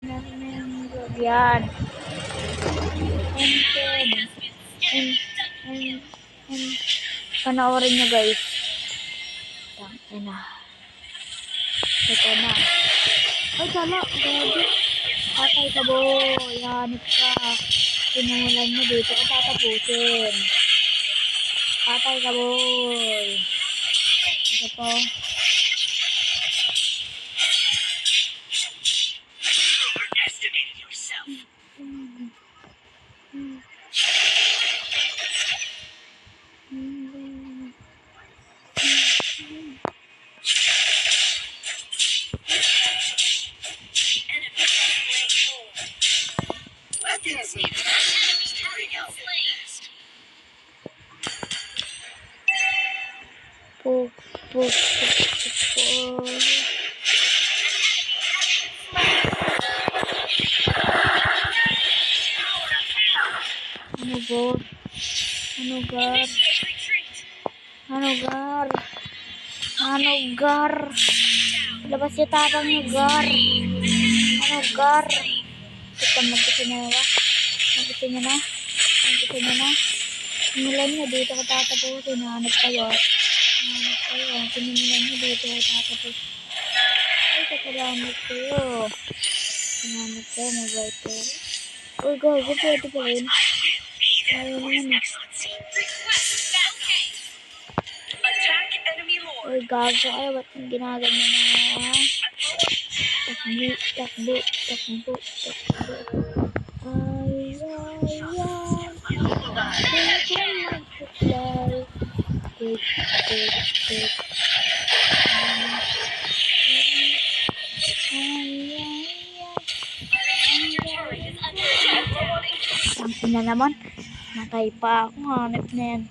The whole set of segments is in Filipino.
Yan. And panoorin nyo guys. Tangina. Ito na. Ay, tala. Grabe. Patay ka, boy. Hanip ka. Sinulan mo dito. Ang tatapusin. Patay ka, boy. Ito po. Gar. Labas yung tapang nyo, Gar. Gar. Kita mag-gusto nyo ba? Mag-gusto nyo na? Mag-gusto nyo na? Simulan nyo dito ko tatapusin. Hanap kayo. Simulan nyo dito ko tatapusin. Ay, kasalamat kayo. Hanap kayo, mabait kayo. Uy, gago, pwede pa rin. Ayaw naman eh. Uy, gago kayo. Ba't ginaganyan na? Takbo. Ay. Tangin na naman. Matay pa ako. Hanap na yan.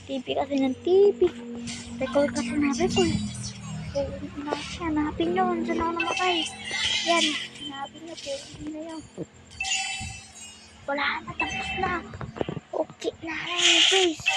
TV kasi ng TV. Record kasi na record. Hanapin nyo. Saan ako namatay? Yan. Hanapin nyo. Pwede na yun. Wala na. Tapos na. Okay na lang guys.